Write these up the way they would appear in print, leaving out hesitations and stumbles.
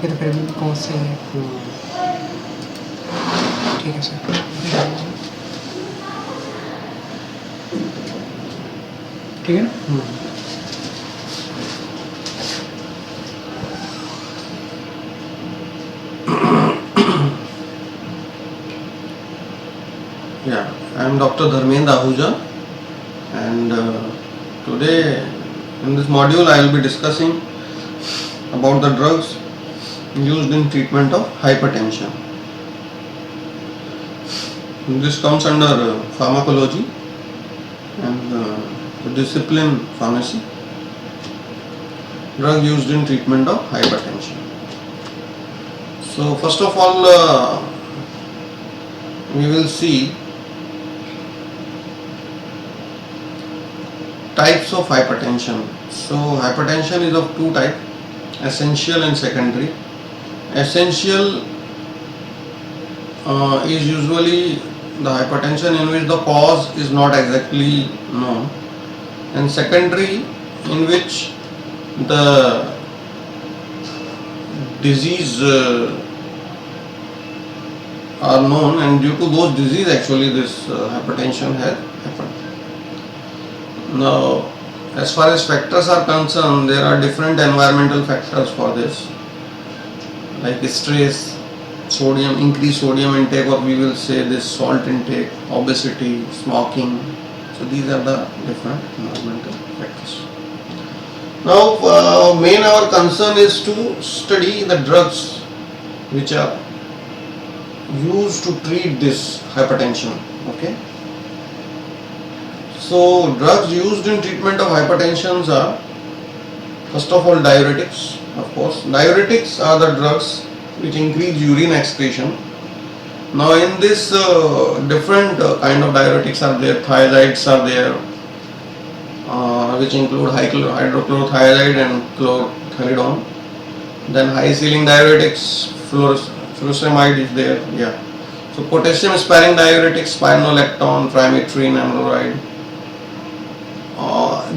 Okay, तो फिर कौन से? ठीक है सर। ठीक है ना? Yeah, I am Dr. Dharmendra Ahuja, and today in this module I will be discussing about the drugs used in treatment of hypertension. This comes under pharmacology and the discipline pharmacy. Drug used in treatment of hypertension. So first of all, we will see types of hypertension. So hypertension is of two types, essential and secondary. Essential is usually the hypertension in which the cause is not exactly known, and secondary in which the disease are known, and due to those disease actually this hypertension has happened. Now, as far as factors are concerned, there are different environmental factors for this, like stress, sodium, increased sodium intake, or we will say this salt intake, obesity, smoking. So these are the different environmental factors. Now, main our concern is to study the drugs which are used to treat this hypertension. Okay. So drugs used in treatment of hypertension are, first of all, diuretics. Of course, diuretics are the drugs which increase urine excretion. Now in this different kind of diuretics are there. Thiazides are there, which include hydrochlorothiazide and chlorthalidone. Then high ceiling diuretics, furosemide is there. Yeah. So potassium sparing diuretics, spironolactone, trimethoprim, amloride.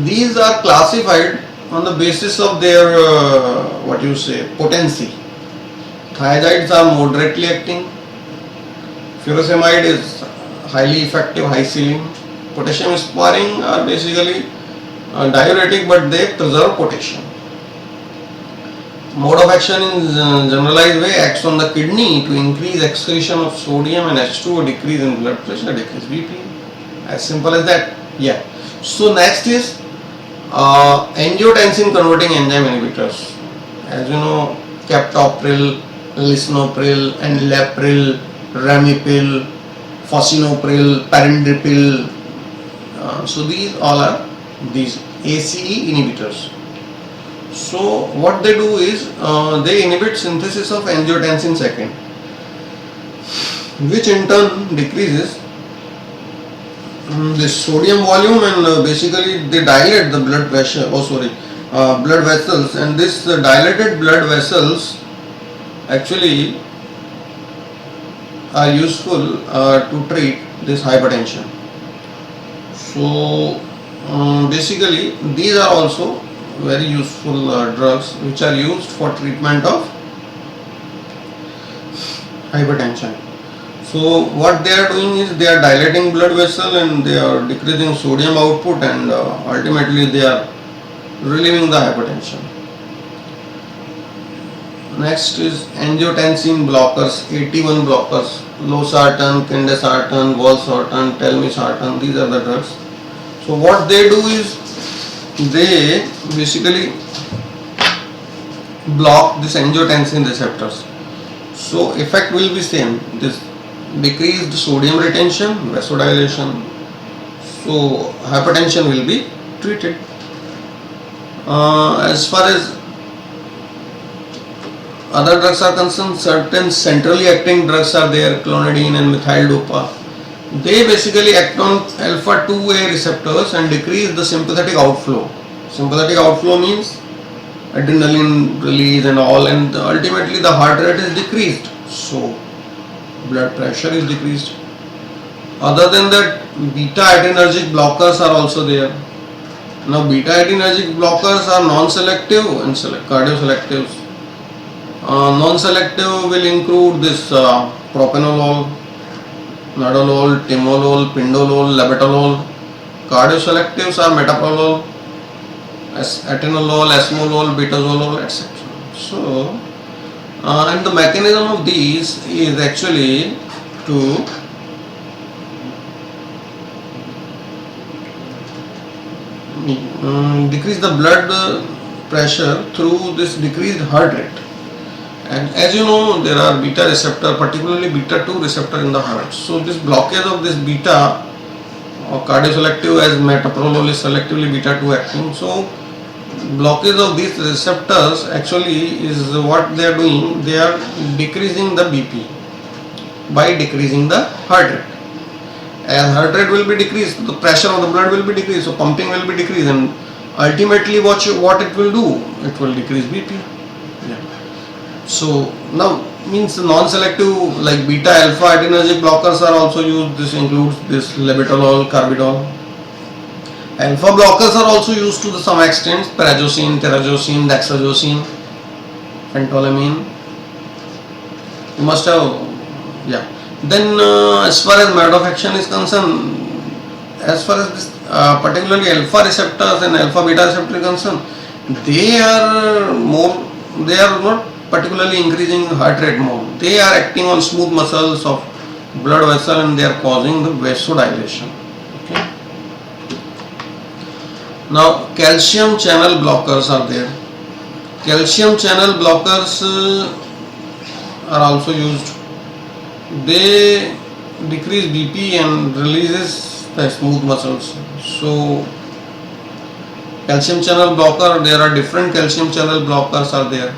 These are classified on the basis of their potency. Thiazides are moderately acting. Furosemide is highly effective, high ceiling. Potassium sparing are basically diuretic, but they preserve potassium. Mode of action in generalized way acts on the kidney to increase excretion of sodium and H2O, decrease in blood pressure, decrease BP. As simple as that. Yeah. So next is angiotensin converting enzyme inhibitors. As you know, captopril, lisinopril, enalapril, ramipil, fosinopril, perindopril. So these all are these ACE inhibitors. So what they do is they inhibit synthesis of angiotensin II, which in turn decreases this sodium volume, and basically they dilate the blood pressure. Blood vessels, and this dilated blood vessels actually are useful to treat this hypertension. So basically these are also very useful drugs which are used for treatment of hypertension. So what they are doing is they are dilating blood vessel and they are decreasing sodium output, and ultimately they are relieving the hypertension. Next is angiotensin blockers, 81 blockers, losartan, candesartan, valsartan, telmisartan. These are the drugs. So what they do is they basically block this angiotensin receptors. So effect will be same. This decreased sodium retention, vasodilation. So hypertension will be treated. As far as other drugs are concerned, certain centrally acting drugs are there, clonidine and methyl dopa. They basically act on alpha 2A receptors and decrease the sympathetic outflow. Sympathetic outflow means adrenaline release and all, and ultimately the heart rate is decreased, so blood pressure is decreased. Other than that, beta adrenergic blockers are also there. Now beta adrenergic blockers are non-selective and cardioselectives. Non-selective will include this propranolol, nadolol, timolol, pindolol, labetalol. Cardioselectives are metoprolol, atenolol, esmolol, betazolol, etc. So, and the mechanism of these is actually to decrease the blood pressure through this decreased heart rate. And as you know, there are beta receptor, particularly beta 2 receptor in the heart. So this blockage of this beta or cardioselective, as metoprolol is selectively beta 2 acting. So blockage of these receptors actually is what they are doing. They are decreasing the BP by decreasing the heart rate. As heart rate will be decreased, the pressure of the blood will be decreased, so pumping will be decreased, and ultimately what it will do, it will decrease BP. Yeah. So now means non-selective like beta alpha adrenergic blockers are also used. This includes this labetalol, carbidol. Alpha blockers are also used to some extent: prazosin, terazosin, dexazosine, phentolamine. You must have, yeah. Then as far as mode of action is concerned, as far as this particularly alpha receptors and alpha beta receptor is concerned, they are not particularly increasing heart rate more. They are acting on smooth muscles of blood vessel and they are causing the vasodilation. Okay. Now calcium channel blockers are there. Calcium channel blockers are also used. They decrease BP and releases the smooth muscles. So calcium channel blocker, there are different calcium channel blockers are there.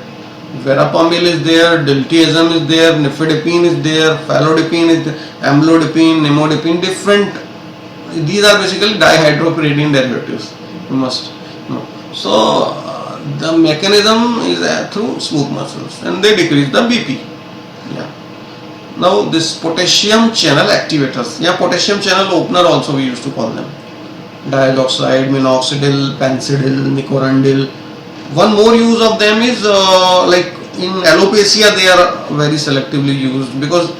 Verapamil is there, diltiazem is there, nifedipine is there, falodipine is there, amlodipine, nimodipine, different. These are basically dihydropyridine derivatives. You must know. So the mechanism is through smooth muscles and they decrease the BP. Yeah. Now this potassium channel activators, potassium channel opener also we used to call them. Diazoxide, minoxidil, pancidil, nicorandil. One more use of them is like in alopecia they are very selectively used because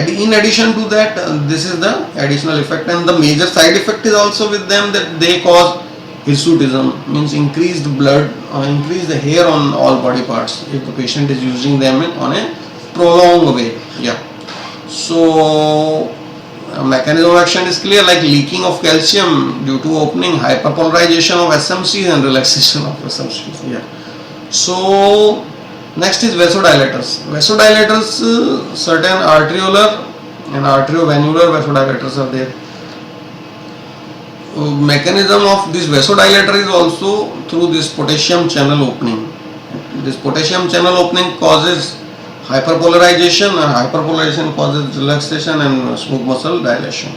in addition to that this is the additional effect, and the major side effect is also with them that they cause hirsutism, means increased blood, increase the hair on all body parts if the patient is using them on a prolonged way. Yeah. So mechanism of action is clear, like leaking of calcium due to opening, hyperpolarization of SMCs and relaxation of SMCs. Yeah. So next is vasodilators. Vasodilators, certain arteriolar and arteriovenular vasodilators are there. Mechanism of this vasodilator is also through this potassium channel opening. This potassium channel opening causes hyperpolarization, and hyperpolarization causes relaxation and smooth muscle dilation.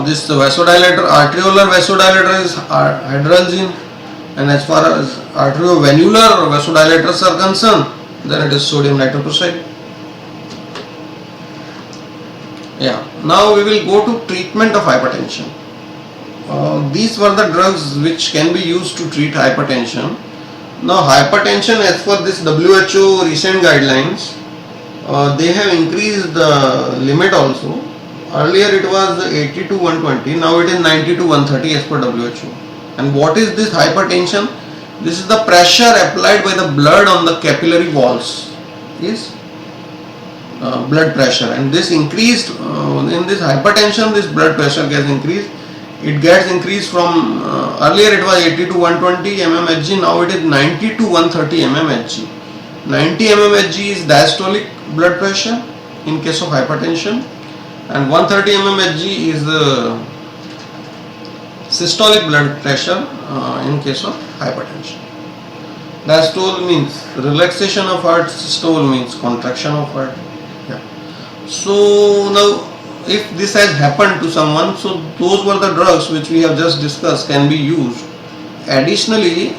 This vasodilator, arteriolar vasodilator is hydralgin, and as far as arteriovenular vasodilators are concerned, then it is sodium nitroprusside. Yeah. Now we will go to treatment of hypertension. These were the drugs which can be used to treat hypertension. Now hypertension, as per this WHO recent guidelines, they have increased the limit also. Earlier it was 80 to 120, now it is 90 to 130 as per WHO. And what is this hypertension? This is the pressure applied by the blood on the capillary walls, is blood pressure, and this increased in this hypertension, this blood pressure gets increased. It gets increased from earlier it was 80 to 120 mmHg, now it is 90 to 130 mmHg. 90 mmHg is diastolic blood pressure in case of hypertension, and 130 mmHg is the systolic blood pressure in case of hypertension. Diastole means relaxation of heart, systole means contraction of heart. Yeah. So now, if this has happened to someone, so those were the drugs which we have just discussed can be used. Additionally,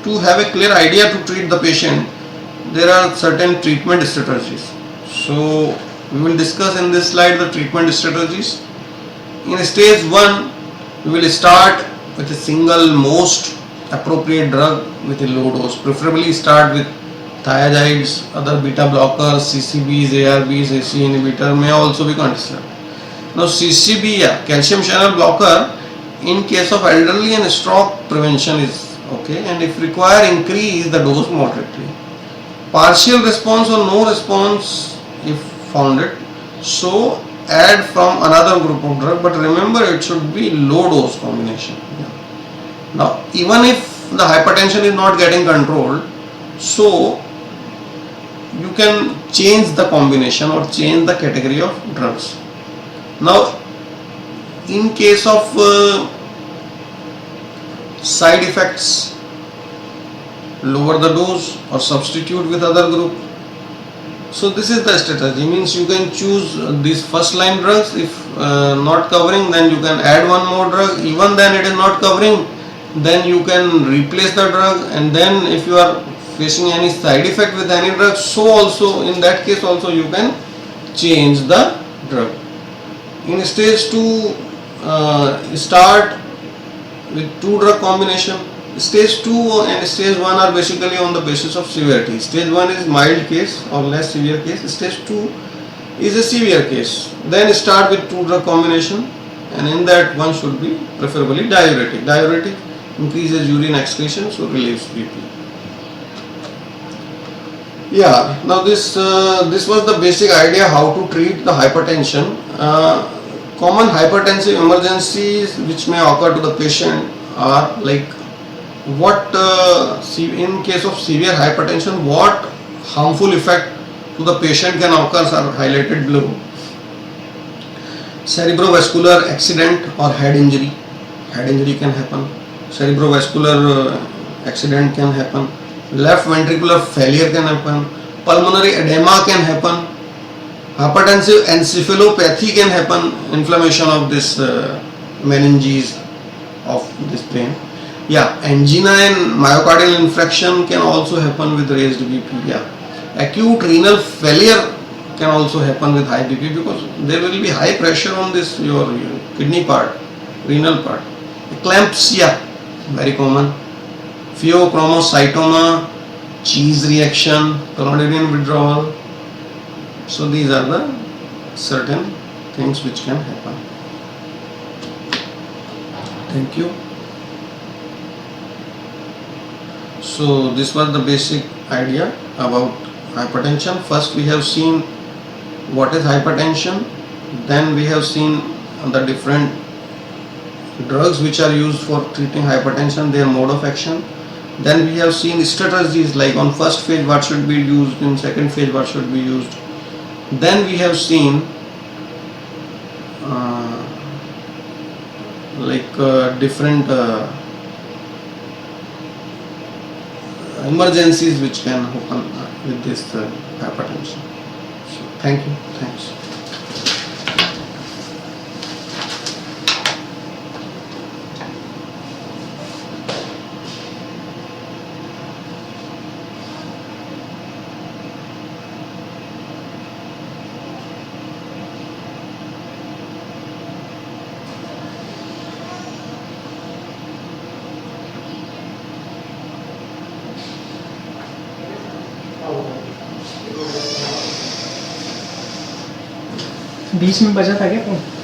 to have a clear idea to treat the patient, there are certain treatment strategies. So we will discuss in this slide the treatment strategies. In stage 1, we will start with a single most appropriate drug with a low dose. Preferably start with thiazides, other beta blockers, CCBs, ARBs, ACE inhibitor may also be considered. Now CCB, calcium channel blocker, in case of elderly and stroke prevention is okay, and if require increase the dose moderately. Partial response or no response if founded, so add from another group of drug, but remember it should be low dose combination. Now even if the hypertension is not getting controlled, so you can change the combination or change the category of drugs. Now in case of side effects, lower the dose or substitute with other group. So this is the strategy, means you can choose these first line drugs. If not covering, then you can add one more drug. Even then it is not covering, then you can replace the drug, and then if you are facing any side effect with any drug, so also in that case also you can change the drug. In stage 2, start with 2 drug combination. Stage 2 and stage 1 are basically on the basis of severity. Stage 1 is mild case or less severe case. Stage 2 is a severe case. Then start with 2 drug combination, and in that one should be preferably diuretic. Diuretic increases urine excretion, so relieves BP. Yeah, now this was the basic idea how to treat the hypertension. Common hypertensive emergencies which may occur to the patient are like what in case of severe hypertension, what harmful effect to the patient can occur are highlighted below. Cerebrovascular accident or head injury can happen. Cerebrovascular accident can happen. Left ventricular failure can happen. Pulmonary edema can happen. Hypertensive encephalopathy can happen. Inflammation of this meninges of this brain. Yeah, angina and myocardial infarction can also happen with raised BP. Yeah, acute renal failure can also happen with high BP, because there will be high pressure on this your kidney part, renal part. Eclampsia, very common. Pheochromocytoma, cheese reaction, clonidine withdrawal. So these are the certain things which can happen. Thank you. So this was the basic idea about hypertension. First we have seen what is hypertension, then we have seen the different drugs which are used for treating hypertension, their mode of action. Then we have seen strategies like on first phase what should be used, in second phase what should be used. Then we have seen different emergencies which can happen with this hypertension. So, thank you. Thanks. बीच में बजा था क्या phone?